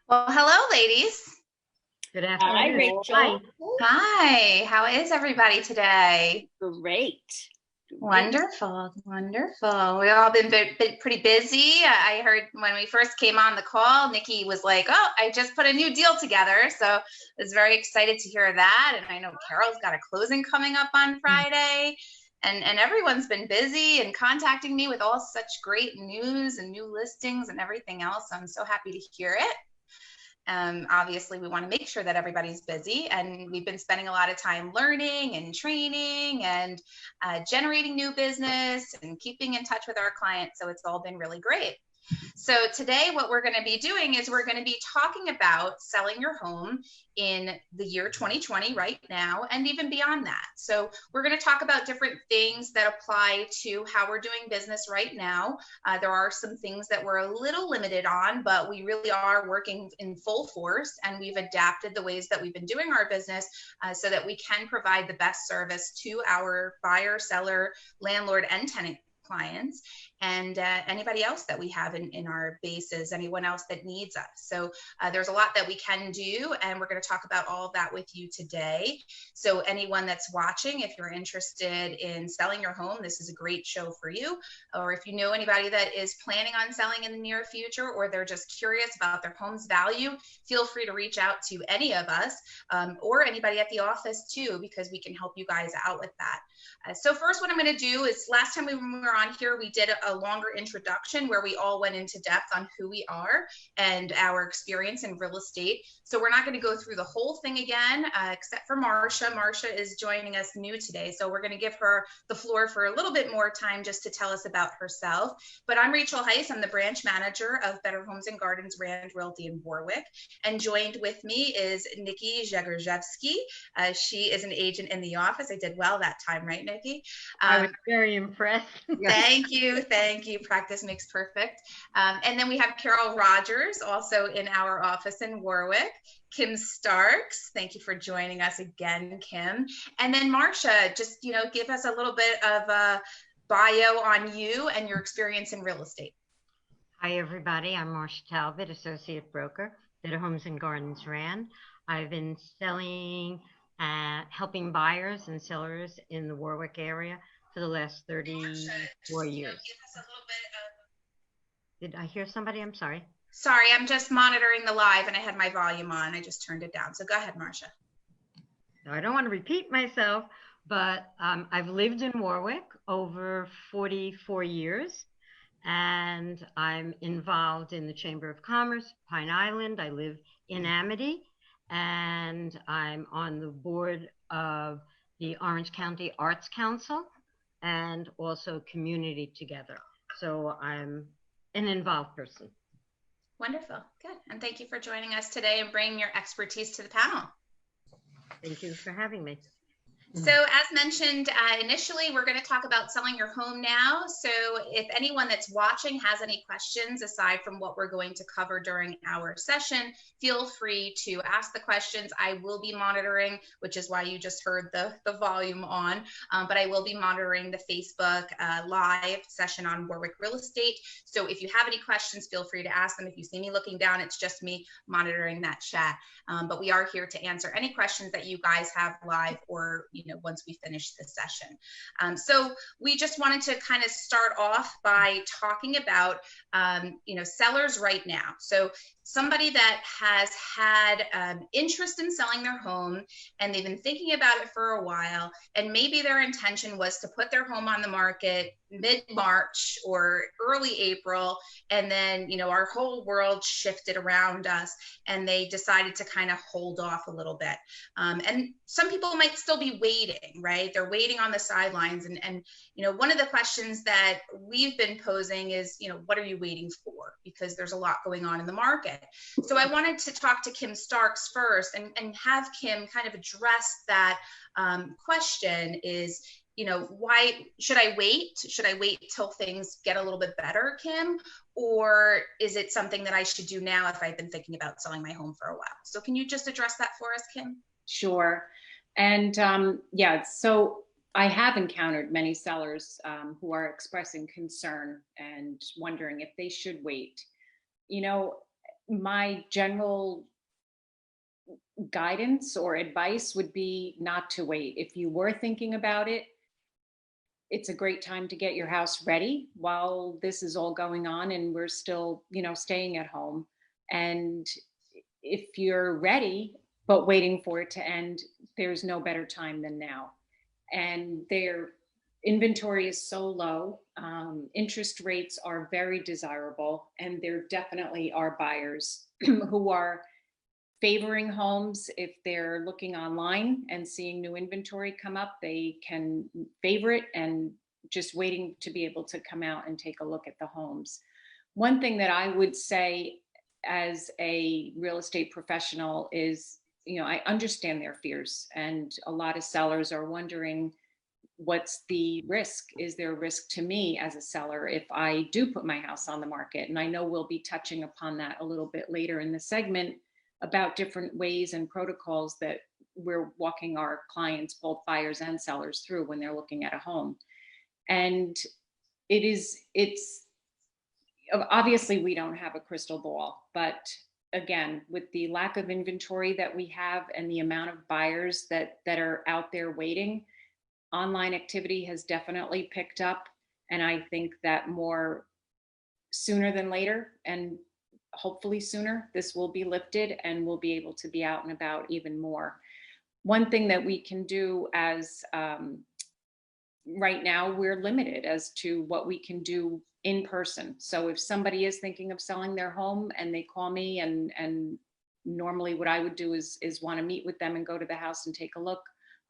Well, hello, ladies. Good Hi, afternoon. Hi. Rachel. Hi, how is everybody today? Great. Great. Wonderful, wonderful. We've all been pretty busy. I heard when we first came on the call, Nikki was like, "Oh, I just put a new deal together." So I was very excited to hear that. And I know Carol's got a closing coming up on Friday. And everyone's been busy and contacting me with all such great news and new listings and everything else. I'm so happy to hear it. Obviously, we want to make sure that everybody's busy, and we've been spending a lot of time learning and training and generating new business and keeping in touch with our clients. So it's all been really great. So today what we're going to be doing is we're going to be talking about selling your home in the year 2020 right now and even beyond that. So we're going to talk about different things that apply to how we're doing business right now. There are some things that we're a little limited on, but we really are working in full force, and we've adapted the ways that we've been doing our business so that we can provide the best service to our buyer, seller, landlord, and tenant clients, and anybody else that we have in our bases, anyone else that needs us. So there's a lot that we can do, and we're going to talk about all of that with you today. So anyone that's watching, if you're interested in selling your home, this is a great show for you. Or if you know anybody that is planning on selling in the near future, or they're just curious about their home's value, feel free to reach out to any of us or anybody at the office too, because we can help you guys out with that. So first, what I'm going to do is, last time when we were on here, we did a longer introduction where we all went into depth on who we are and our experience in real estate. So we're not going to go through the whole thing again, except for Marsha. Marsha is joining us new today, so we're going to give her the floor for a little bit more time just to tell us about herself. But I'm Rachel Heiss. I'm the branch manager of Better Homes and Gardens Rand Realty in Warwick, and joined with me is Nikki Jagorzewski. She is an agent in the office. I did well that time, right, Nikki? I was very impressed. Thank you. Thank you. Practice makes perfect. And then we have Carol Rogers, also in our office in Warwick. Kim Starks, thank you for joining us again, Kim. And then Marsha, just, give us a little bit of a bio on you and your experience in real estate. Hi, everybody. I'm Marsha Talbot, Associate Broker, Better Homes and Gardens Rand. I've been selling, helping buyers and sellers in the Warwick area for the last 34 years. Did I hear somebody? I'm sorry. Sorry, I'm just monitoring the live and I had my volume on. I just turned it down. So go ahead, Marsha. Now, I don't want to repeat myself, but I've lived in Warwick over 44 years, and I'm involved in the Chamber of Commerce, Pine Island. I live in Amity, and I'm on the board of the Orange County Arts Council and also Community Together. So I'm an involved person. Wonderful. Good. And thank you for joining us today and bringing your expertise to the panel. Thank you for having me. So as mentioned, initially, we're going to talk about selling your home now. So if anyone that's watching has any questions aside from what we're going to cover during our session, feel free to ask the questions. I will be monitoring, which is why you just heard the volume on, but I will be monitoring the Facebook live session on Warwick Real Estate. So if you have any questions, feel free to ask them. If you see me looking down, it's just me monitoring that chat. But we are here to answer any questions that you guys have live or once we finish this session. So we just wanted to kind of start off by talking about, sellers right now. So somebody that has had interest in selling their home and they've been thinking about it for a while, and maybe their intention was to put their home on the market mid-March or early April, and then our whole world shifted around us and they decided to kind of hold off a little bit. And some people might still be waiting, right? They're waiting on the sidelines, and one of the questions that we've been posing is, what are you waiting for? Because there's a lot going on in the market. So I wanted to talk to Kim Starks first and have Kim kind of address that question is, why should I wait? Should I wait till things get a little bit better, Kim? Or is it something that I should do now if I've been thinking about selling my home for a while? So can you just address that for us, Kim? Sure. And so I have encountered many sellers who are expressing concern and wondering if they should wait. my general guidance or advice would be not to wait. If you were thinking about it, it's a great time to get your house ready while this is all going on and we're still, staying at home. And if you're ready, but waiting for it to end, there's no better time than now. And their inventory is so low. Interest rates are very desirable, and there definitely are buyers who are favoring homes. If they're looking online and seeing new inventory come up, they can favor it and just waiting to be able to come out and take a look at the homes. One thing that I would say as a real estate professional is, I understand their fears, and a lot of sellers are wondering, what's the risk? Is there a risk to me as a seller if I do put my house on the market? And I know we'll be touching upon that a little bit later in the segment about different ways and protocols that we're walking our clients, both buyers and sellers, through when they're looking at a home. And it's obviously we don't have a crystal ball, but again, with the lack of inventory that we have and the amount of buyers that are out there waiting, online activity has definitely picked up. And I think that more sooner than later, and hopefully sooner, this will be lifted and we'll be able to be out and about even more. One thing that we can do as right now, we're limited as to what we can do in person. So if somebody is thinking of selling their home and they call me, and normally what I would do is want to meet with them and go to the house and take a look.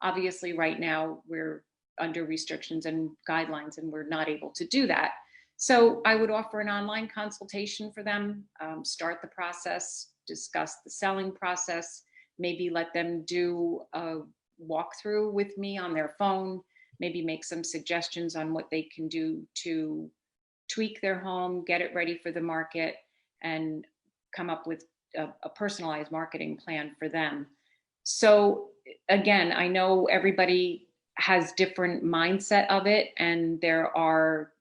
Obviously right now we're under restrictions and guidelines and we're not able to do that. So I would offer an online consultation for them, start the process, discuss the selling process, maybe let them do a walkthrough with me on their phone, maybe make some suggestions on what they can do to tweak their home, get it ready for the market, and come up with a personalized marketing plan for them. So again, I know everybody has different mindset of it, and there are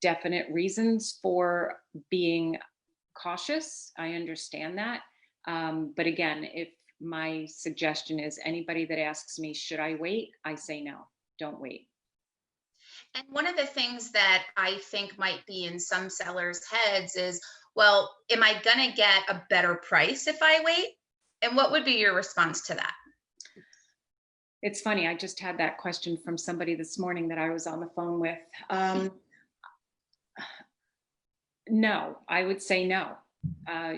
definite reasons for being cautious. I understand that. But again, if my suggestion is anybody that asks me, should I wait? I say no, don't wait. And one of the things that I think might be in some sellers' heads is, well, am I going to get a better price if I wait? And what would be your response to that? It's funny. I just had that question from somebody this morning that I was on the phone with. No, I would say no.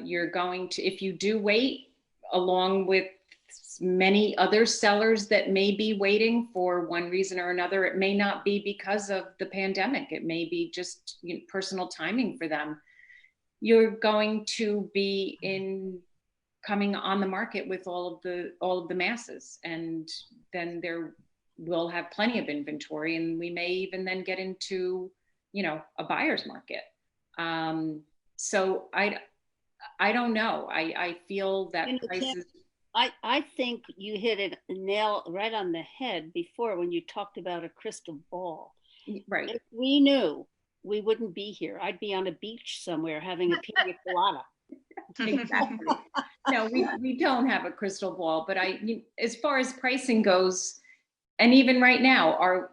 You're going to, if you do wait, along with many other sellers that may be waiting for one reason or another, it may not be because of the pandemic. It may be just personal timing for them. You're going to be coming on the market with all of the masses, and then there will have plenty of inventory, and we may even then get into a buyer's market. So I don't know. I feel that prices. I think you hit it nail right on the head before when you talked about a crystal ball. Right. If we knew, we wouldn't be here. I'd be on a beach somewhere having a pina colada. Exactly. No, we don't have a crystal ball, but as far as pricing goes, and even right now,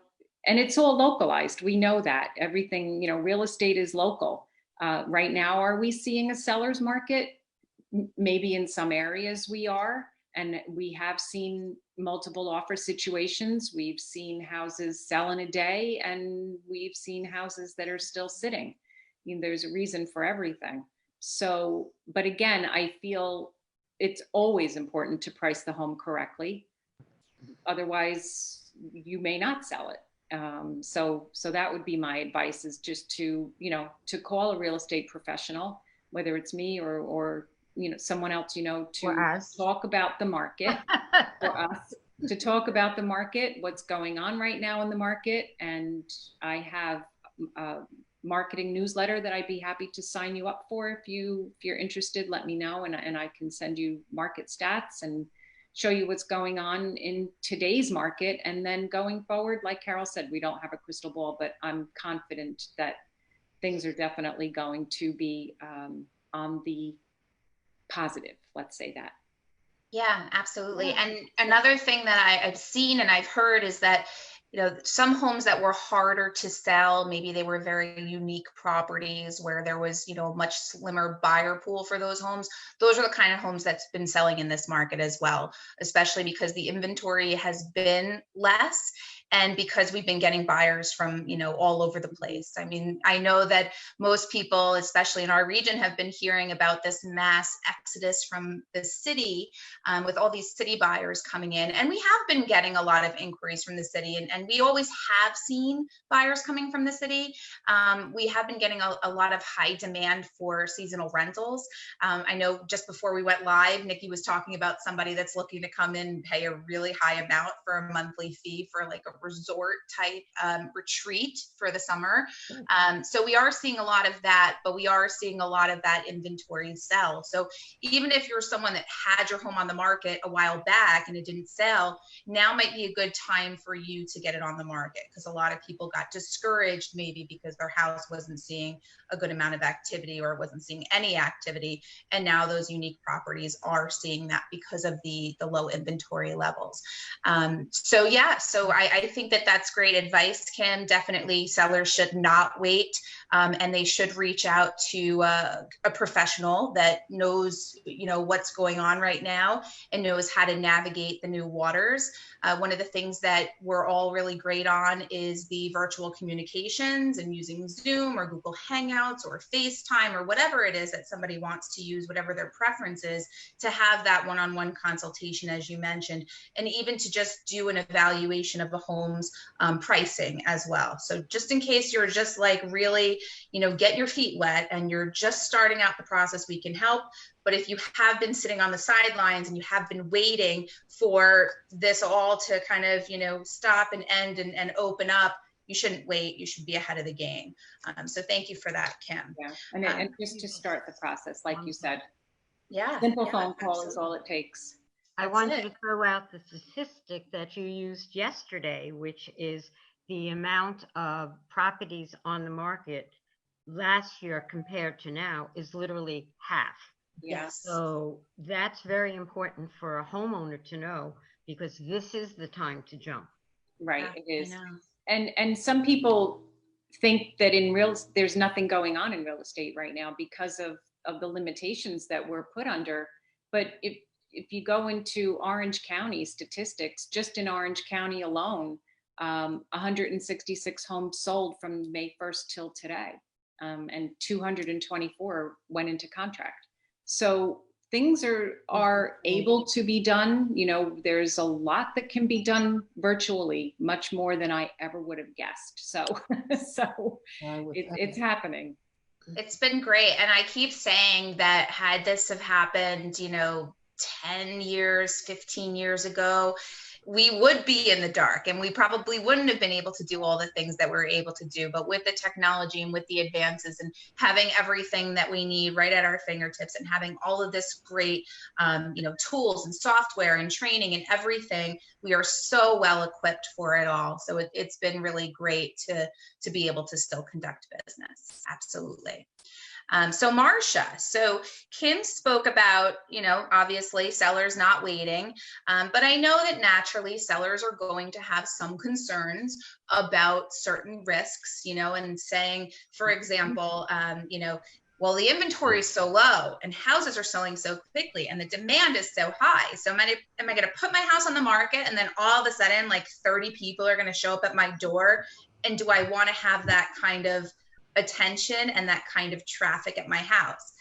and it's all localized. We know that everything, real estate is local. Right now, are we seeing a seller's market? Maybe in some areas we are, and we have seen multiple offer situations. We've seen houses sell in a day, and we've seen houses that are still sitting. There's a reason for everything. So, but again, I feel it's always important to price the home correctly. Otherwise, you may not sell it. So that would be my advice, is just to call a real estate professional, whether it's me or someone else, to talk about the market, for us to talk about the market, what's going on right now in the market. And I have a marketing newsletter that I'd be happy to sign you up for. If you're interested, let me know, and I can send you market stats and show you what's going on in today's market. And then going forward, like Carol said, we don't have a crystal ball, but I'm confident that things are definitely going to be on the positive, let's say that. Yeah, absolutely. And another thing that I've seen and I've heard is that, some homes that were harder to sell, maybe they were very unique properties where there was, a much slimmer buyer pool for those homes. Those are the kind of homes that's been selling in this market as well, especially because the inventory has been less and because we've been getting buyers from, all over the place. I mean, I know that most people, especially in our region, have been hearing about this mass exodus from the city, with all these city buyers coming in. And we have been getting a lot of inquiries from the city, and we always have seen buyers coming from the city. We have been getting a lot of high demand for seasonal rentals. I know just before we went live, Nikki was talking about somebody that's looking to come in and pay a really high amount for a monthly fee for like a resort type retreat for the summer. So we are seeing a lot of that, but we are seeing a lot of that inventory sell. So even if you're someone that had your home on the market a while back and it didn't sell, now might be a good time for you to get it on the market, because a lot of people got discouraged maybe because their house wasn't seeing a good amount of activity or wasn't seeing any activity. And now those unique properties are seeing that because of the low inventory levels. So I think that that's great advice, Kim. Definitely sellers should not wait, and they should reach out to a professional that knows, what's going on right now and knows how to navigate the new waters. One of the things that we're all really great on is the virtual communications and using Zoom or Google Hangouts or FaceTime or whatever it is that somebody wants to use, whatever their preference is, to have that one-on-one consultation, as you mentioned, and even to just do an evaluation of a home's pricing as well. So just in case you're just like really, get your feet wet and you're just starting out the process, we can help. But if you have been sitting on the sidelines and you have been waiting for this all to kind of, stop and end and open up, you shouldn't wait. You should be ahead of the game. So thank you for that, Kim. Yeah, and just to start the process, like you said, simple phone call is all it takes. I want you to throw out the statistic that you used yesterday, which is the amount of properties on the market last year compared to now is literally half. Yes. So that's very important for a homeowner to know, because this is the time to jump. Right, it is. And some people think that there's nothing going on in real estate right now because of the limitations that we're put under. But if you go into Orange County statistics, just in Orange County alone, 166 homes sold from May 1st till today, and 224 went into contract. So things are able to be done. There's a lot that can be done virtually, much more than I ever would have guessed. So it's happening. It's been great. And I keep saying that had this have happened, 10 years, 15 years ago, we would be in the dark and we probably wouldn't have been able to do all the things that we're able to do. But with the technology and with the advances and having everything that we need right at our fingertips and having all of this great, tools and software and training and everything, we are so well equipped for it all. So it's been really great to be able to still conduct business. Absolutely. So Marcia, Kim spoke about, obviously sellers not waiting, but I know that naturally sellers are going to have some concerns about certain risks, and saying, for example, well, the inventory is so low and houses are selling so quickly and the demand is so high. So am I going to put my house on the market and then all of a sudden like 30 people are going to show up at my door? And do I want to have that kind of attention and that kind of traffic at my house?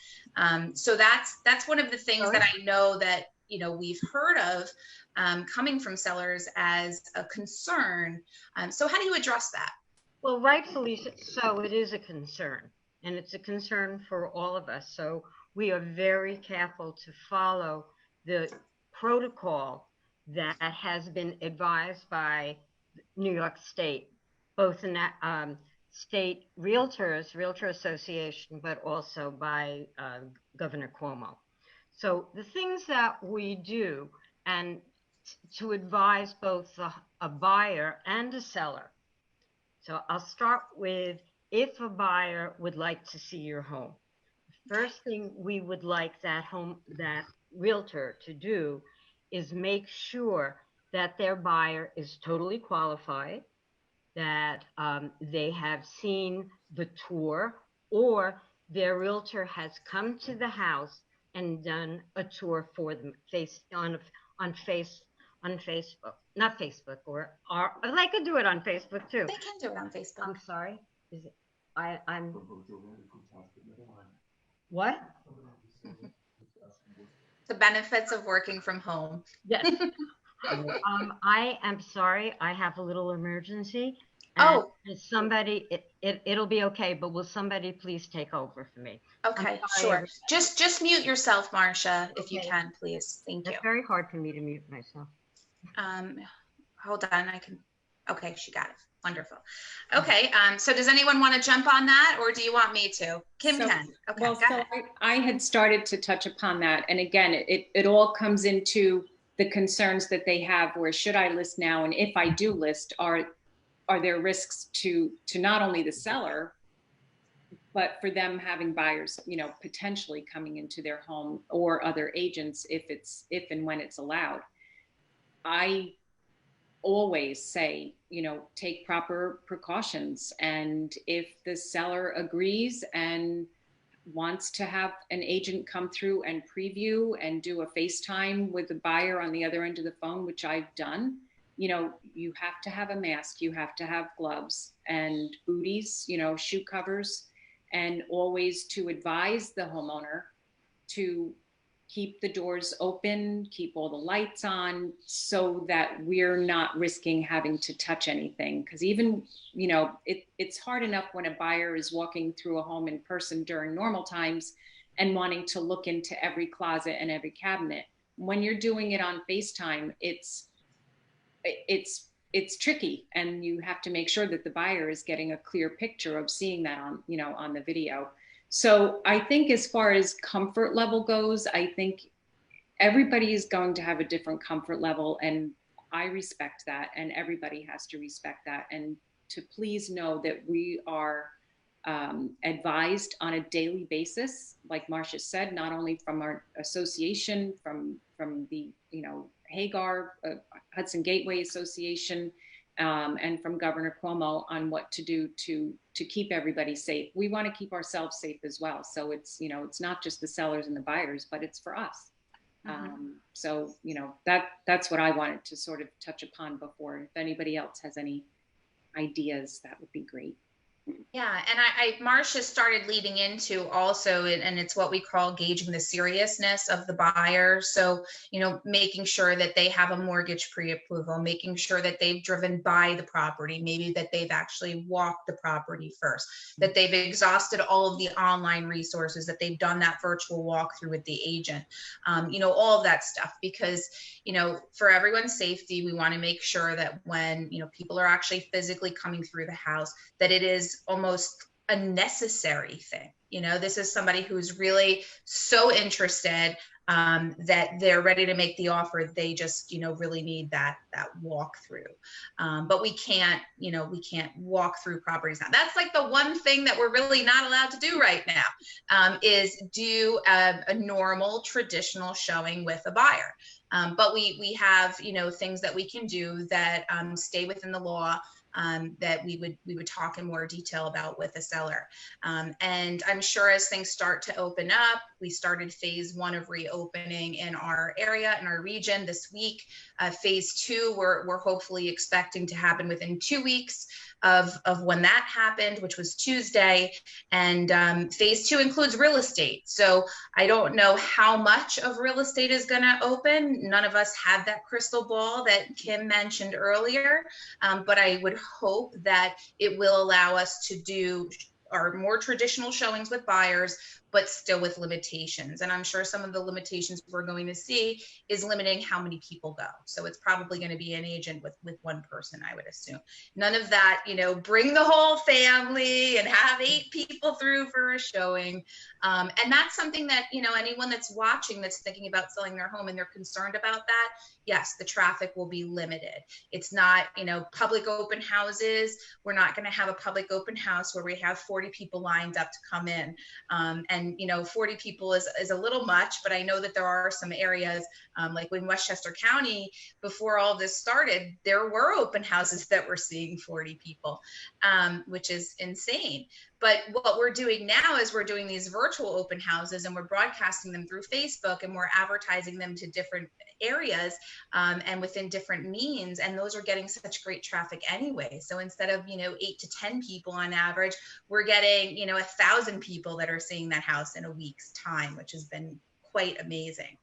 So that's one of the things that I know that, we've heard of coming from sellers as a concern. So how do you address that? Well, rightfully so, it is a concern, and it's a concern for all of us. So we are very careful to follow the protocol that has been advised by New York State, both in that state realtor association, but also by Governor Cuomo. So the things that we do, and to advise both a buyer and a seller. So I'll start with, if a buyer would like to see your home, first thing we would like that realtor to do is make sure that their buyer is totally qualified, that they have seen the tour, or their realtor has come to the house and done a tour for them on Facebook, not Facebook, or I could do it on Facebook too. They can do it on Facebook. I'm sorry. Is it? I'm. What? The benefits of working from home. Yes. I am sorry. I have a little emergency. Oh, Somebody, it'll be okay, but will somebody please take over for me? okay, sorry, sure. Just mute yourself, Marcia, if you Okay. can, please. Thank you. It's very hard for me to mute myself. Hold on, okay, she got it. Wonderful. Okay, so does anyone want to jump on that, or do you want me to? Kim can. Okay, Well, go so ahead. I had started to touch upon that. And again, it all comes into the concerns that they have, where should I list now? And if I do list, are there risks to not only the seller, but for them having buyers, potentially coming into their home, or other agents if and when it's allowed. I always say, take proper precautions. And if the seller agrees and wants to have an agent come through and preview and do a FaceTime with the buyer on the other end of the phone, which I've done, you have to have a mask, you have to have gloves and booties, shoe covers, and always to advise the homeowner to keep the doors open, keep all the lights on, so that we're not risking having to touch anything. Because even, it's hard enough when a buyer is walking through a home in person during normal times and wanting to look into every closet and every cabinet. When you're doing it on FaceTime, it's tricky, and you have to make sure that the buyer is getting a clear picture of seeing that on the video. So I think as far as comfort level goes, I think everybody is going to have a different comfort level, and I respect that, and everybody has to respect that. And to please know that we are advised on a daily basis, like Marcia said, not only from our association, from the Hagar, Hudson Gateway Association, and from Governor Cuomo, on what to do to keep everybody safe. We want to keep ourselves safe as well. So it's not just the sellers and the buyers, but it's for us. Mm-hmm. So that's what I wanted to sort of touch upon before. If anybody else has any ideas, that would be great. Yeah, and Marcia started leading into also, and it's what we call gauging the seriousness of the buyer. So, making sure that they have a mortgage pre-approval, making sure that they've driven by the property, maybe that they've actually walked the property first, that they've exhausted all of the online resources, that they've done that virtual walkthrough with the agent, all of that stuff. Because, for everyone's safety, we want to make sure that when, people are actually physically coming through the house, that it is almost a necessary thing. This is somebody who's really so interested that they're ready to make the offer. They just, really need that walkthrough. But we can't walk through properties now. That's like the one thing that we're really not allowed to do right now, is do a normal traditional showing with a buyer. But we have, things that we can do that stay within the law, that we would talk in more detail about with the seller. And I'm sure as things start to open up, we started phase 1 of reopening in our area, in our region this week. Phase 2, we're hopefully expecting to happen within 2 weeks of when that happened, which was Tuesday. And phase 2 includes real estate. So I don't know how much of real estate is going to open. None of us have that crystal ball that Kim mentioned earlier, but I would hope that it will allow us to do our more traditional showings with buyers, but still with limitations. And I'm sure some of the limitations we're going to see is limiting how many people go. So it's probably going to be an agent with one person, I would assume. None of that, bring the whole family and have 8 people through for a showing. And that's something that, anyone that's watching that's thinking about selling their home and they're concerned about that, yes, the traffic will be limited. It's not, public open houses. We're not going to have a public open house where we have 40 people lined up to come in and And, 40 people is a little much, but I know that there are some areas, like in Westchester County, before all this started, there were open houses that were seeing 40 people, which is insane. But what we're doing now is we're doing these virtual open houses, and we're broadcasting them through Facebook, and we're advertising them to different areas, and within different means. And those are getting such great traffic anyway. So instead of, 8 to 10 people on average, we're getting, 1,000 people that are seeing that house in a week's time, which has been quite amazing.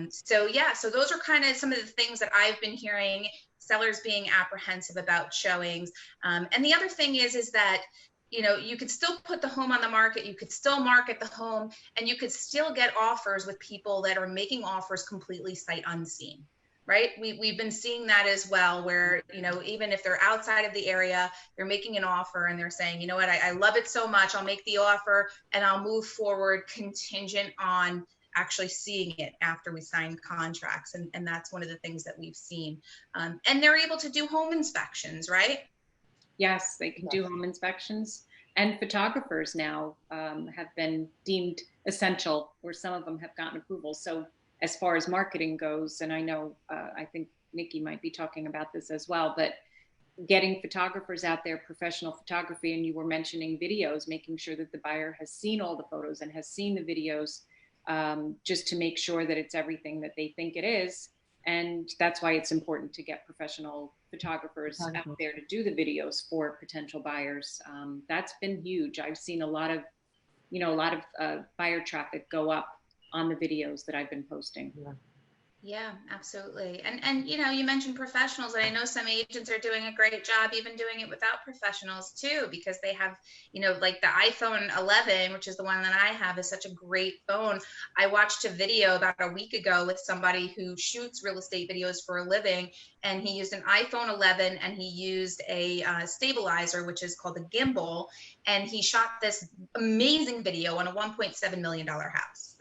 So those are kind of some of the things that I've been hearing, sellers being apprehensive about showings. And the other thing is that, you could still put the home on the market, you could still market the home, and you could still get offers with people that are making offers completely sight unseen, right? We've been seeing that as well, where, even if they're outside of the area, they're making an offer and they're saying, you know what, I love it so much, I'll make the offer and I'll move forward contingent on actually seeing it after we sign contracts. And that's one of the things that we've seen. And they're able to do home inspections, right? Yes, they can do home inspections, and photographers now have been deemed essential, or some of them have gotten approval. So as far as marketing goes, and I know, I think Nikki might be talking about this as well, but getting photographers out there, professional photography, and you were mentioning videos, making sure that the buyer has seen all the photos and has seen the videos, just to make sure that it's everything that they think it is. And that's why it's important to get professional photographers out there to do the videos for potential buyers. That's been huge. I've seen a lot of buyer traffic go up on the videos that I've been posting. Yeah, absolutely. And you mentioned professionals, and I know some agents are doing a great job even doing it without professionals too, because they have, like the iPhone 11, which is the one that I have, is such a great phone. I watched a video about a week ago with somebody who shoots real estate videos for a living, and he used an iPhone 11 and he used a stabilizer, which is called a gimbal, and he shot this amazing video on a $1.7 million house.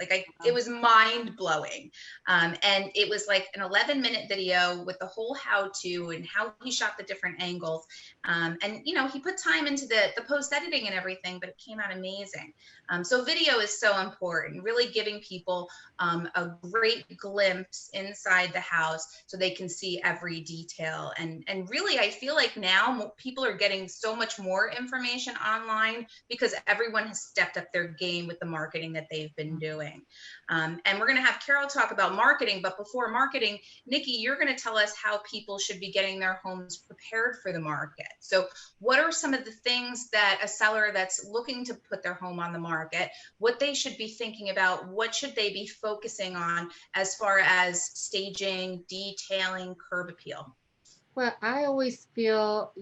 It was mind blowing. And it was like an 11-minute video with the whole how-to and how he shot the different angles. And, he put time into the post editing and everything, but it came out amazing. So video is so important, really giving people a great glimpse inside the house so they can see every detail. And really, I feel like now people are getting so much more information online because everyone has stepped up their game with the marketing that they've been doing. And we're going to have Carol talk about marketing, but before marketing, Nikki, you're going to tell us how people should be getting their homes prepared for the market. So what are some of the things that a seller that's looking to put their home on the market, what they should be thinking about, what should they be focusing on as far as staging, detailing, curb appeal? Well, I always feel,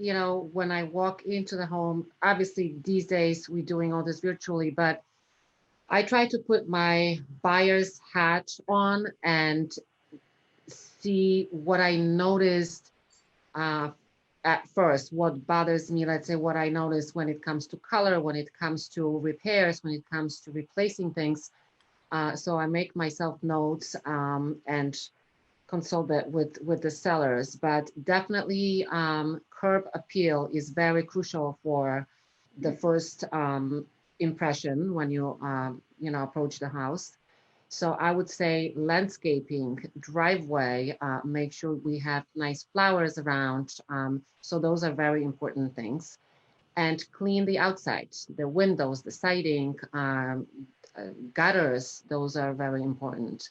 when I walk into the home, obviously these days we're doing all this virtually, but I try to put my buyer's hat on and see what I noticed at first, what bothers me, let's say what I noticed when it comes to color, when it comes to repairs, when it comes to replacing things. So I make myself notes and consult that with the sellers, but definitely curb appeal is very crucial for the first impression when you approach the house. So I would say landscaping, driveway, make sure we have nice flowers around. So those are very important things. And clean the outside, the windows, the siding, gutters, those are very important.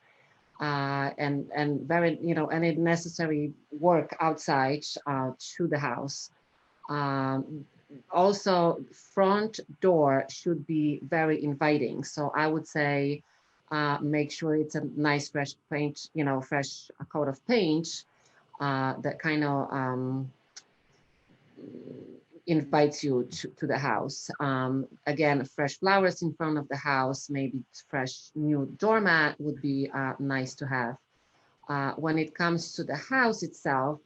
And very, any necessary work outside to the house. Also, front door should be very inviting. So I would say make sure it's a nice fresh paint, fresh coat of paint that kind of invites you to the house. Again, fresh flowers in front of the house, maybe fresh new doormat would be nice to have. When it comes to the house itself,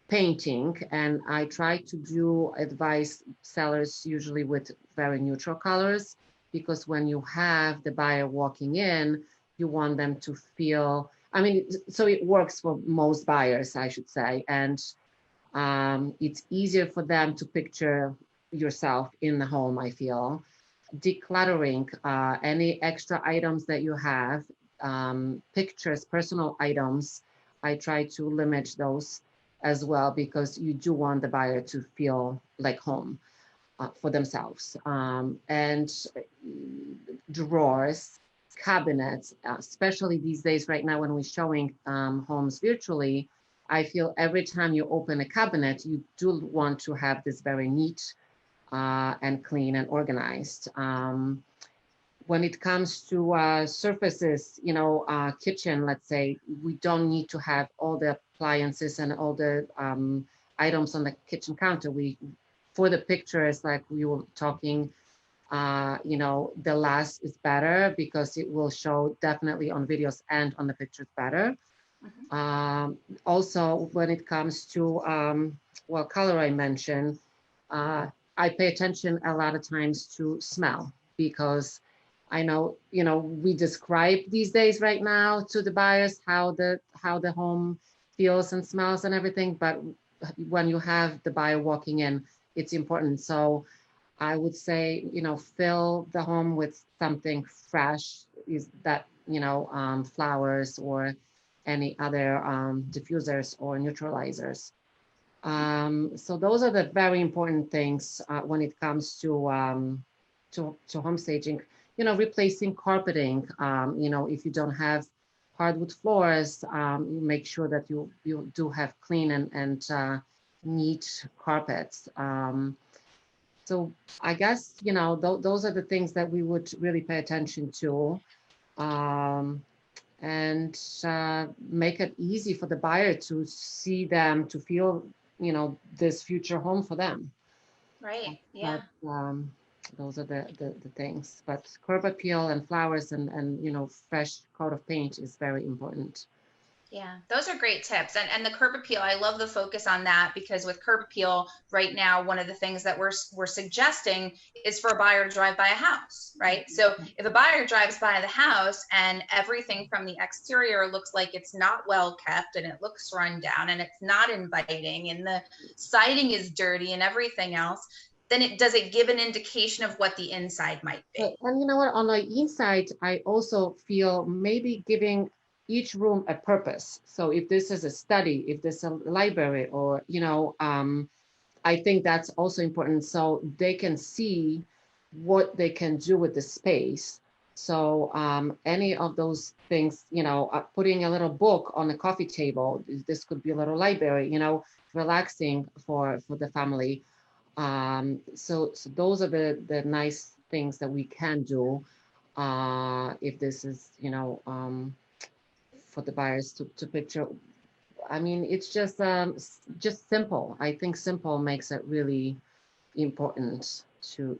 painting, and I try to advise sellers usually with very neutral colors, because when you have the buyer walking in, you want them to feel, so it works for most buyers, I should say, and it's easier for them to picture yourself in the home, I feel. decluttering any extra items that you have, pictures, personal items. I try to limit those as well because you do want the buyer to feel like home for themselves. And drawers, cabinets, especially these days right now when we're showing homes virtually, I feel every time you open a cabinet, you do want to have this very neat and clean and organized. When it comes to surfaces, kitchen, let's say, we don't need to have all the appliances and all the items on the kitchen counter. For the pictures, like we were talking, the less is better because it will show definitely on videos and on the pictures better. Also, when it comes to, color I mentioned, I pay attention a lot of times to smell because I know, we describe these days right now to the buyers how the home feels and smells and everything, but when you have the buyer walking in, it's important. So I would say, fill the home with something fresh, is that, flowers or any other diffusers or neutralizers. So those are the very important things when it comes to home staging. Replacing carpeting. If you don't have hardwood floors, you make sure that you do have clean and neat carpets. So I guess those are the things that we would really pay attention to, and make it easy for the buyer to see them, to feel this future home for them. Right. Yeah. But, those are the things. But curb appeal and flowers and fresh coat of paint is very important. Yeah, those are great tips. And the curb appeal, I love the focus on that because with curb appeal right now, one of the things that we're suggesting is for a buyer to drive by a house, right? So if a buyer drives by the house and everything from the exterior looks like it's not well kept and it looks run down and it's not inviting and the siding is dirty and everything else, then does it give an indication of what the inside might be? And you know what, on the inside, I also feel maybe giving each room a purpose. So if this is a study, if this is a library, or, I think that's also important so they can see what they can do with the space. So any of those things, putting a little book on the coffee table, this could be a little library, relaxing for the family. So those are the nice things that we can do if this is, for the buyers to picture. I mean, it's just simple. I think simple makes it really important to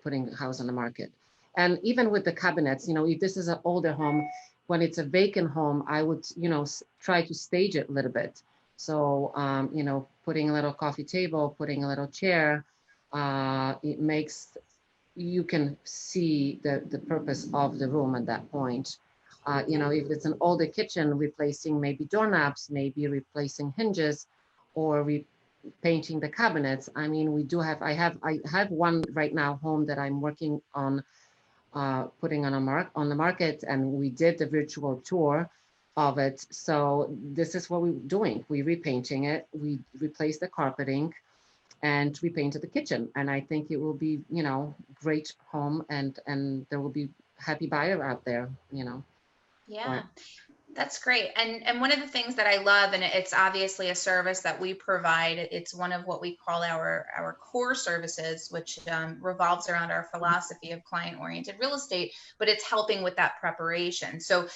putting a house on the market. And even with the cabinets, if this is an older home, when it's a vacant home, I would try to stage it a little bit. So putting a little coffee table, putting a little chair, it makes you can see the purpose of the room at that point. If it's an older kitchen, replacing maybe doorknobs, maybe replacing hinges, or painting the cabinets. I mean, I have one right now home that I'm working on putting on the market, and we did the virtual tour of it. So this is what we're doing. We're repainting it. We replaced the carpeting and we painted the kitchen. And I think it will be, great home and there will be happy buyer out there, Yeah, that's great. And one of the things that I love, and it's obviously a service that we provide, it's one of what we call our core services, which revolves around our philosophy of client-oriented real estate, but it's helping with that preparation. So,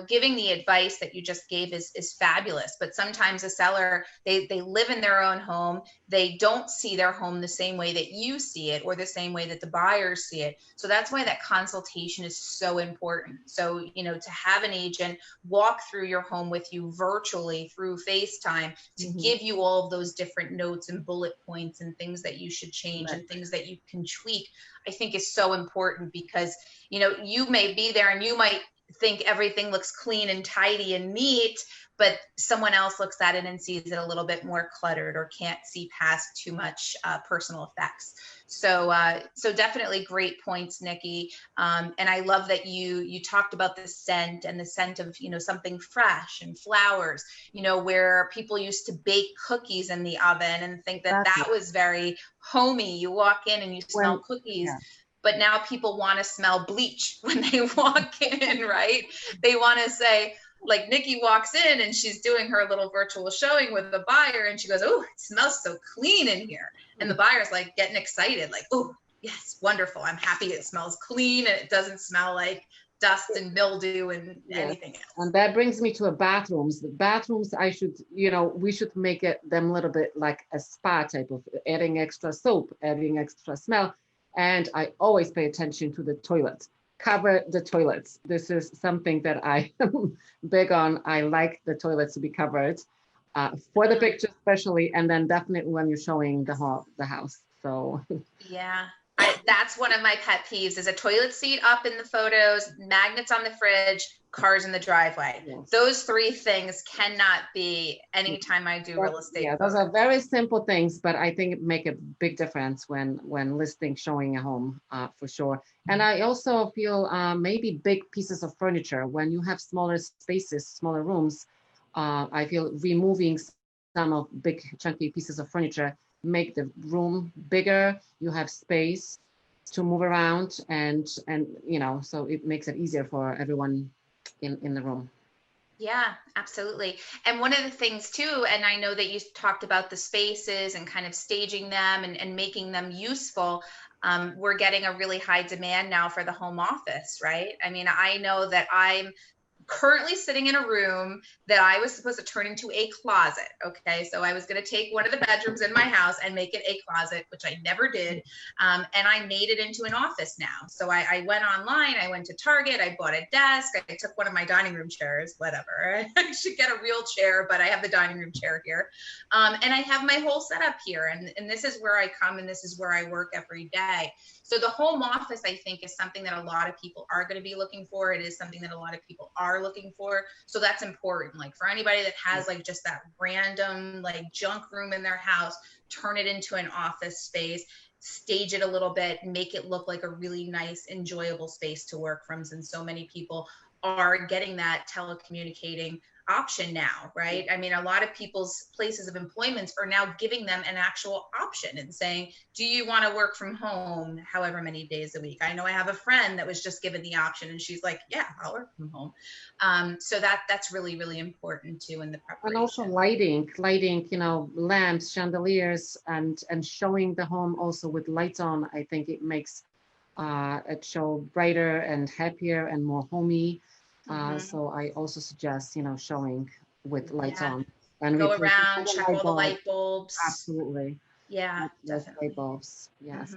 giving the advice that you just gave is fabulous, but sometimes a seller, they live in their own home. They don't see their home the same way that you see it or the same way that the buyers see it. So that's why that consultation is so important. So, to have an agent walk through your home with you virtually through FaceTime to give you all of those different notes and bullet points and things that you should change and things that you can tweak, I think is so important because, you may be there and you might think everything looks clean and tidy and neat, but someone else looks at it and sees it a little bit more cluttered or can't see past too much personal effects. So definitely great points, Nikki. And I love that you talked about the scent and the scent of, something fresh and flowers, where people used to bake cookies in the oven and think that was very homey. You walk in and you smell cookies. Yeah. But now people want to smell bleach when they walk in, right? They want to say, like Nikki walks in and she's doing her little virtual showing with the buyer and she goes, oh, it smells so clean in here. And the buyer's like getting excited, like, oh, yes, wonderful. I'm happy it smells clean and it doesn't smell like dust and mildew and anything else. And that brings me to bathrooms. The bathrooms, we should make them a little bit like a spa type of, adding extra soap, adding extra smell. And I always pay attention to the toilet. Cover the toilets. This is something that I am big on. I like the toilets to be covered for the picture especially, and then definitely when you're showing the house. So yeah, that's one of my pet peeves is a toilet seat up in the photos, magnets on the fridge, cars in the driveway. Yes. Those three things cannot be anytime I do real estate. Yeah, those are very simple things, but I think it make a big difference when listing, showing a home for sure. And I also feel maybe big pieces of furniture. When you have smaller spaces, smaller rooms, I feel removing some of big chunky pieces of furniture make the room bigger. You have space to move around and so it makes it easier for everyone in the room. Yeah, absolutely. And one of the things too, and I know that you talked about the spaces and kind of staging them and making them useful. We're getting a really high demand now for the home office, right? I mean, I know that I'm currently sitting in a room that I was supposed to turn into a closet. Okay. So I was going to take one of the bedrooms in my house and make it a closet, which I never did. And I made it into an office now. So I went online, I went to Target, I bought a desk, I took one of my dining room chairs, whatever. I should get a real chair, but I have the dining room chair here. And I have my whole setup here. And this is where I come and this is where I work every day. So the home office, I think, is something that a lot of people are going to be looking for. It is something that a lot of people are looking for. So that's important. Like for anybody that has like just that random like junk room in their house, turn it into an office space, stage it a little bit, make it look like a really nice, enjoyable space to work from. Since so many people are getting that telecommunicating option now, right? I mean, a lot of people's places of employment are now giving them an actual option and saying, do you want to work from home however many days a week? I know I have a friend that was just given the option and she's like, yeah, I'll work from home. So that's really, really important too in the preparation. And also lighting, lamps, chandeliers, and showing the home also with lights on. I think it makes it show brighter and happier and more homey. So I also suggest, showing with lights on. And go around, check all the light bulbs. Absolutely. Yeah, yes, light bulbs. Yes,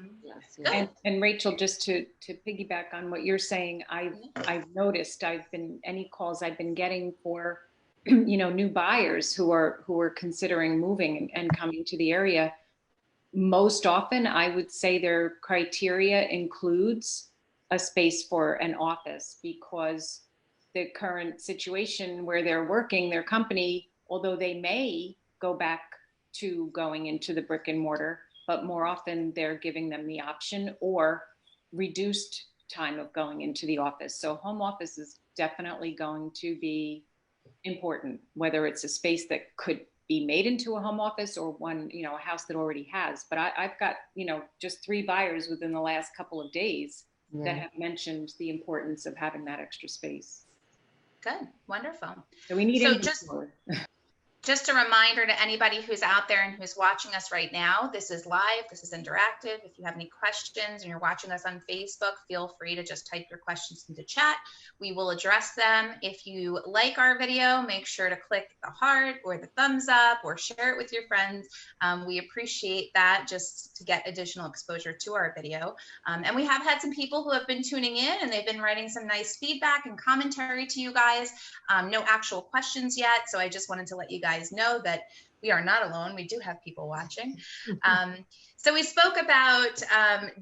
yes. And Rachel, just to piggyback on what you're saying, I've noticed any calls I've been getting for, new buyers who are considering moving and coming to the area. Most often, I would say their criteria includes a space for an office, because the current situation where they're working, their company, although they may go back to going into the brick and mortar, but more often they're giving them the option or reduced time of going into the office. So home office is definitely going to be important, whether it's a space that could be made into a home office or one, a house that already has. But I've got, just 3 buyers within the last couple of days that have mentioned the importance of having that extra space. Good. Wonderful. So we need just a reminder to anybody who's out there and who's watching us right now, this is live, this is interactive. If you have any questions and you're watching us on Facebook, feel free to just type your questions into chat. We will address them. If you like our video, make sure to click the heart or the thumbs up or share it with your friends. We appreciate that just to get additional exposure to our video. And we have had some people who have been tuning in and they've been writing some nice feedback and commentary to you guys. No actual questions yet, so I just wanted to let you guys know that we are not alone. We do have people watching. So we spoke about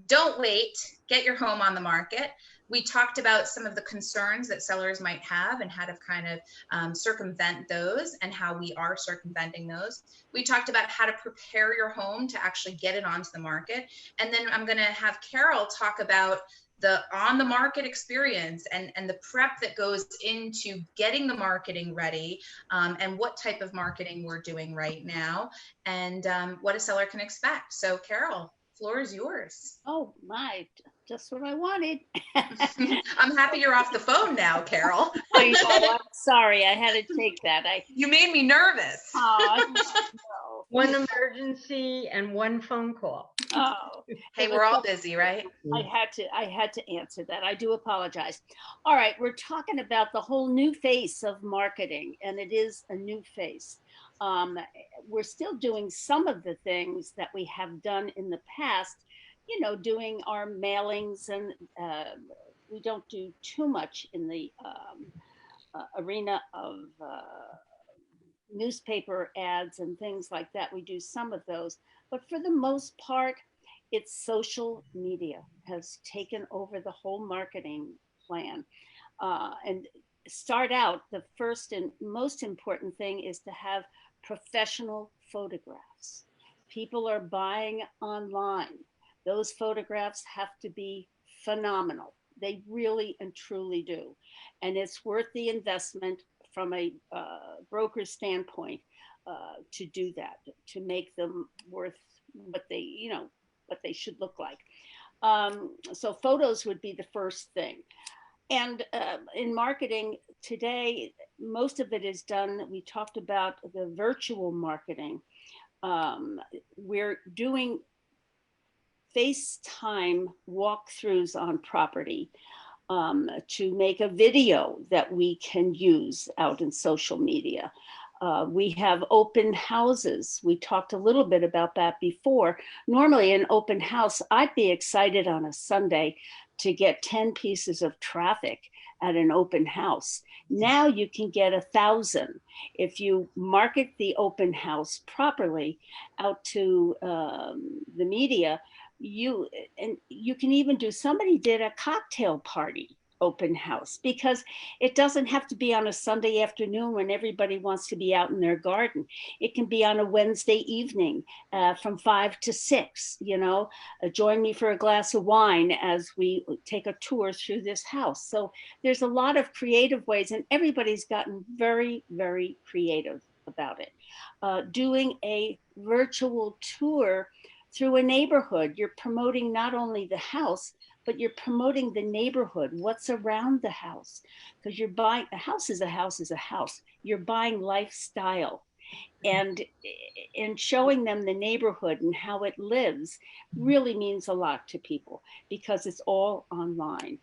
don't wait, get your home on the market. We talked about some of the concerns that sellers might have and how to kind of circumvent those and how we are circumventing those. We talked about how to prepare your home to actually get it onto the market. And then I'm going to have Carol talk about the on the market experience and the prep that goes into getting the marketing ready, and what type of marketing we're doing right now, and what a seller can expect. So Carol, floor is yours. Oh my, just what I wanted. I'm happy you're off the phone now, Carol. I know, I'm sorry, I had to take that. You made me nervous. Oh, no. One emergency and one phone call. Oh, hey, we're all busy, right? I had to answer that. I do apologize. All right, we're talking about the whole new face of marketing, and it is a new face. We're still doing some of the things that we have done in the past, you know, doing our mailings, and we don't do too much in the arena of newspaper ads and things like that. We do some of those, but for the most part, it's social media has taken over the whole marketing plan. And start out, the first and most important thing is to have professional photographs. People are buying online. Those photographs have to be phenomenal. They really and truly do. And it's worth the investment from a broker's standpoint to do that, to make them worth what they, you know, what they should look like. So photos would be the first thing. And in marketing today, most of it is done. We talked about the virtual marketing. We're doing FaceTime walkthroughs on property to make a video that we can use out in social media. We have open houses. We talked a little bit about that before. Normally an open house, I'd be excited on a Sunday to get 10 pieces of traffic at an open house. Now you can get 1,000 if you market the open house properly out to the media. You can even do, somebody did a cocktail party open house, because it doesn't have to be on a Sunday afternoon when everybody wants to be out in their garden. It can be on a Wednesday evening from 5 to 6, you know, join me for a glass of wine as we take a tour through this house. So there's a lot of creative ways, and everybody's gotten very, very creative about it. Doing a virtual tour through a neighborhood, you're promoting not only the house, but you're promoting the neighborhood, what's around the house. Because you're buying, a house is a house is a house. You're buying lifestyle. And showing them the neighborhood and how it lives really means a lot to people, because it's all online.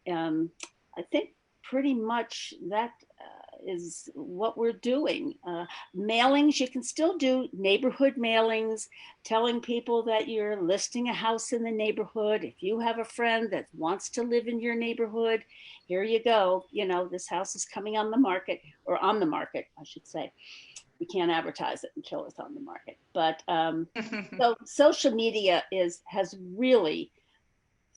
I think pretty much that is what we're doing. Mailings, you can still do neighborhood mailings, telling people that you're listing a house in the neighborhood. If you have a friend that wants to live in your neighborhood, here you go. You know, this house is coming on the market, or on the market, I should say. We can't advertise it until it's on the market. But so social media has really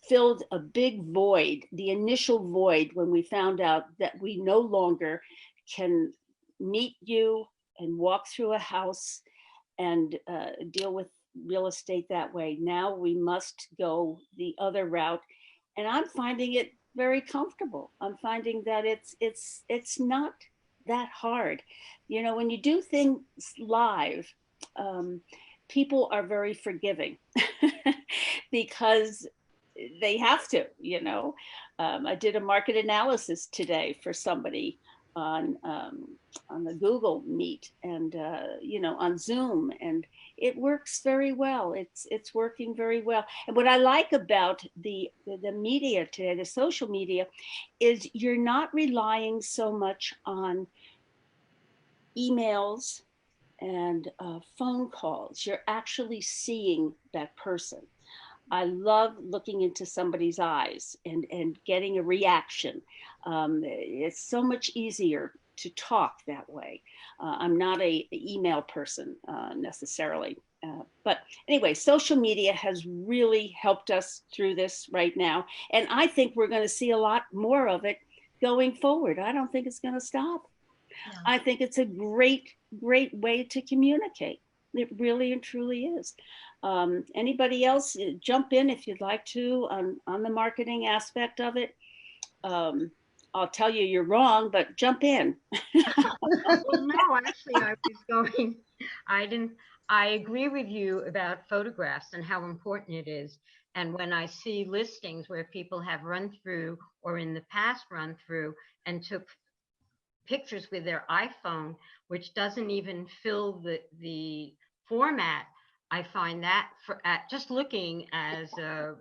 filled a big void, the initial void, when we found out that we no longer can meet you and walk through a house and deal with real estate that way. Now we must go the other route, and I'm finding it very comfortable. I'm finding that it's not that hard. You know, when you do things live, people are very forgiving because they have to, you know. I did a market analysis today for somebody on the Google Meet, and you know, on Zoom, and it works very well. It's working very well. And what I like about the media today, the social media, is you're not relying so much on emails and phone calls. You're actually seeing that person. I love looking into somebody's eyes and getting a reaction. It's so much easier to talk that way. I'm not an email person necessarily. But anyway, social media has really helped us through this right now. And I think we're going to see a lot more of it going forward. I don't think it's going to stop. No. I think it's a great, great way to communicate. It really and truly is. Anybody else jump in if you'd like to on the marketing aspect of it? I'll tell you you're wrong, but jump in. Well, no, actually, I agree with you about photographs and how important it is. And when I see listings where people have run through or in the past run through and took pictures with their iPhone, which doesn't even fill the format, I find that just looking as a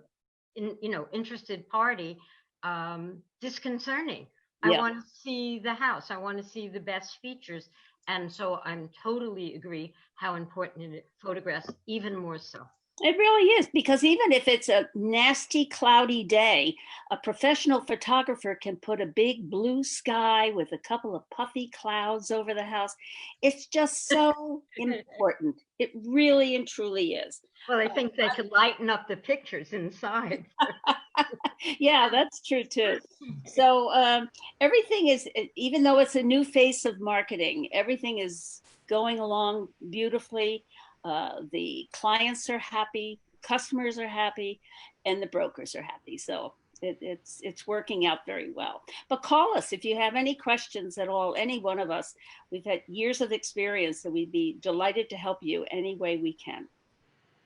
interested party disconcerting. Yeah. I want to see the house. I want to see the best features. And so I'm totally agree how important it is, photographs even more so. It really is, because even if it's a nasty, cloudy day, a professional photographer can put a big blue sky with a couple of puffy clouds over the house. It's just so important. It really and truly is. Well, I think they could lighten up the pictures inside. Yeah, that's true too. So everything is, even though it's a new face of marketing, everything is going along beautifully. The clients are happy, customers are happy, and the brokers are happy. So it's working out very well. But call us if you have any questions at all, any one of us. We've had years of experience, and we'd be delighted to help you any way we can.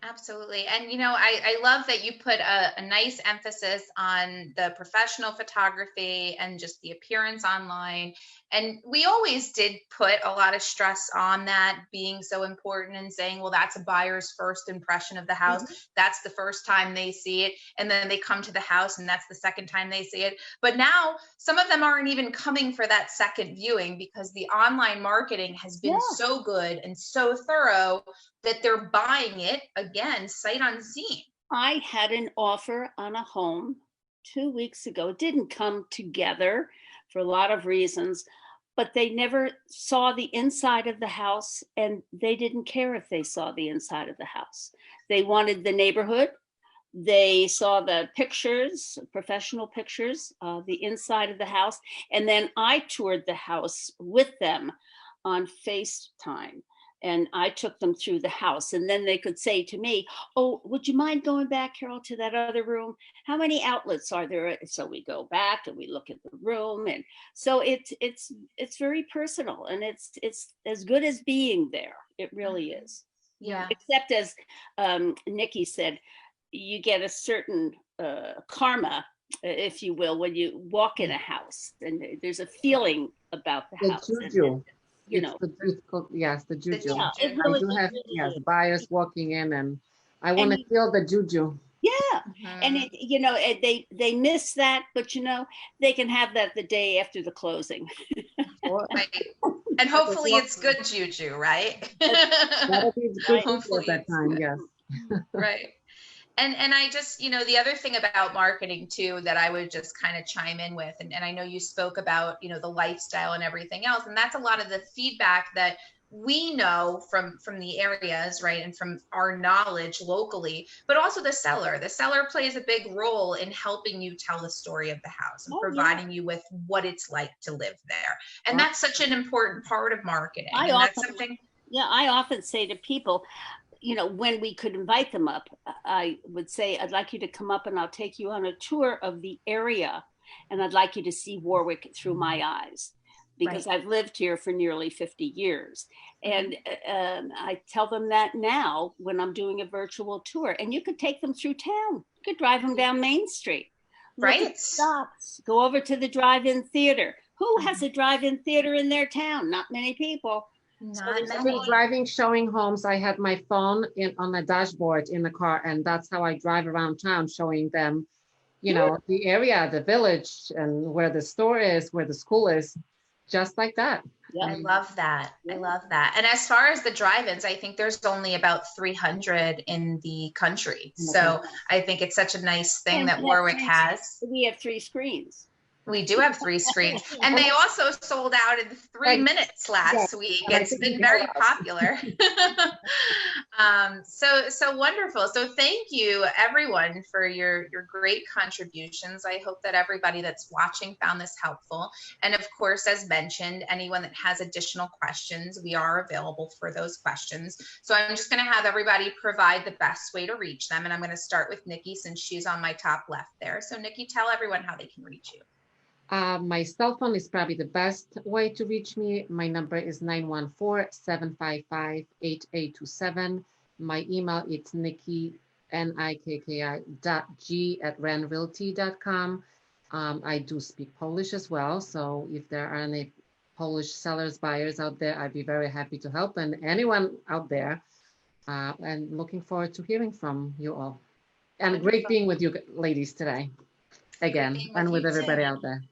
Absolutely. And, I love that you put a nice emphasis on the professional photography and just the appearance online. And we always did put a lot of stress on that being so important and saying, well, that's a buyer's first impression of the house. Mm-hmm. That's the first time they see it. And then they come to the house and that's the second time they see it. But now some of them aren't even coming for that second viewing because the online marketing has been so good and so thorough that they're buying it again, sight unseen. I had an offer on a home 2 weeks ago. It didn't come together for a lot of reasons, but they never saw the inside of the house, and they didn't care if they saw the inside of the house. They wanted the neighborhood. They saw the pictures, professional pictures, the inside of the house. And then I toured the house with them on FaceTime. And I took them through the house, and then they could say to me, oh, would you mind going back, Carol, to that other room? How many outlets are there? So we go back and we look at the room. And so it's very personal, and it's as good as being there. It really is. Yeah. Except as Nikki said, you get a certain karma, if you will, when you walk in a house, and there's a feeling about the house. Juju. The juju. Yeah, it really, I do have really buyers walking in, and I want to feel the juju. Yeah, and they miss that, but they can have that the day after the closing. Right. And hopefully it's good juju, right? That'll be good juju at that time, yes. Right. And I just, the other thing about marketing too, that I would just kind of chime in with, and I know you spoke about, the lifestyle and everything else. And that's a lot of the feedback that we know from the areas, right? And from our knowledge locally, but also the seller. The seller plays a big role in helping you tell the story of the house and providing you with what it's like to live there. And that's such an important part of marketing. I often say to people, when we could invite them up, I would say, I'd like you to come up and I'll take you on a tour of the area. And I'd like you to see Warwick through my eyes, because I've lived here for nearly 50 years. And I tell them that now when I'm doing a virtual tour, and you could take them through town. You could drive them down Main Street. Right. Stops, go over to the drive-in theater. Who has a drive-in theater in their town? Not many people. Driving, showing homes. I had my phone on the dashboard in the car, and that's how I drive around town, showing them, the area, the village, and where the store is, where the school is, just like that. Yeah. I love that. I love that. And as far as the drive-ins, I think there's only about 300 in the country. So I think it's such a nice thing that Warwick has. We have 3 screens. We do have 3 screens, and they also sold out in 3 minutes last week. It's been very popular. So wonderful. So thank you everyone for your great contributions. I hope that everybody that's watching found this helpful. And of course, as mentioned, anyone that has additional questions, we are available for those questions. So I'm just going to have everybody provide the best way to reach them. And I'm going to start with Nikki since she's on my top left there. So Nikki, tell everyone how they can reach you. My cell phone is probably the best way to reach me. My number is 914-755-8827. My email is Nikki, nikki.g@randrealty.com. I do speak Polish as well. So if there are any Polish sellers, buyers out there, I'd be very happy to help. And anyone out there, and looking forward to hearing from you all. And great being with you ladies today, again, and with everybody out there.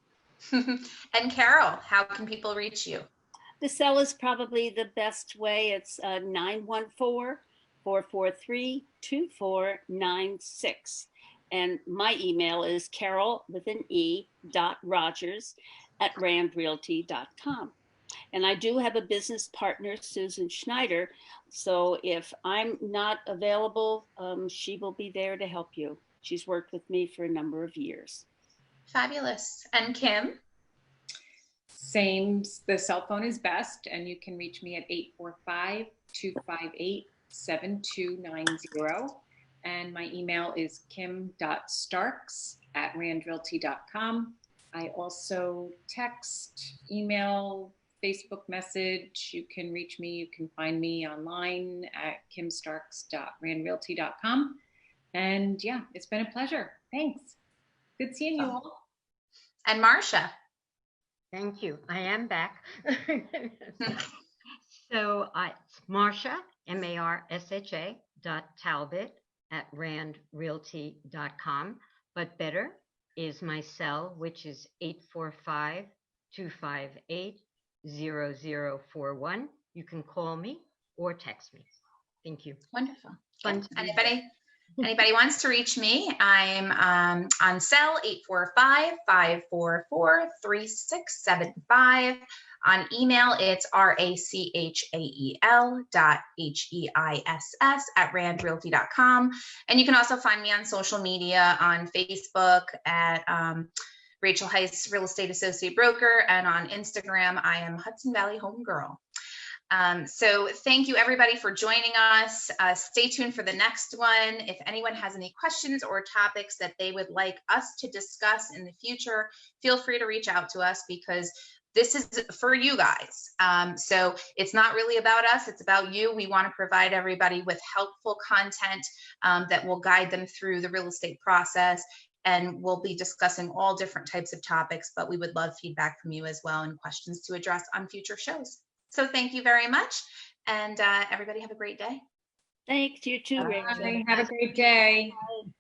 And Carol, how can people reach you? The cell is probably the best way. It's 914-443-2496. And my email is carol.rogers@randrealty.com. And I do have a business partner, Susan Schneider. So if I'm not available, she will be there to help you. She's worked with me for a number of years. Fabulous. And Kim? Same, the cell phone is best, and you can reach me at 845-258-7290. And my email is kim.starks@randrealty.com. I also text, email, Facebook message. You can reach me. You can find me online at kimstarks.randrealty.com. And yeah, it's been a pleasure. Thanks. Good seeing you all. And Marcia. Thank you. I am back. So it's Marcia, MARSHA .Talbot@randrealty.com. But better is my cell, which is 845-258-0041. You can call me or text me. Thank you. Wonderful. Anybody wants to reach me, I'm on cell 845-544-3675. On email, it's rachael.heiss@randrealty.com. And you can also find me on social media on Facebook at Rachel Heiss Real Estate Associate Broker, and on Instagram, I am Hudson Valley Home Girl. So thank you everybody for joining us. Stay tuned for the next one. If anyone has any questions or topics that they would like us to discuss in the future, feel free to reach out to us because this is for you guys. So it's not really about us, it's about you. We want to provide everybody with helpful content that will guide them through the real estate process. And we'll be discussing all different types of topics, but we would love feedback from you as well and questions to address on future shows. So thank you very much. And everybody have a great day. Thanks, you too, Rachel. Have a great day. Bye.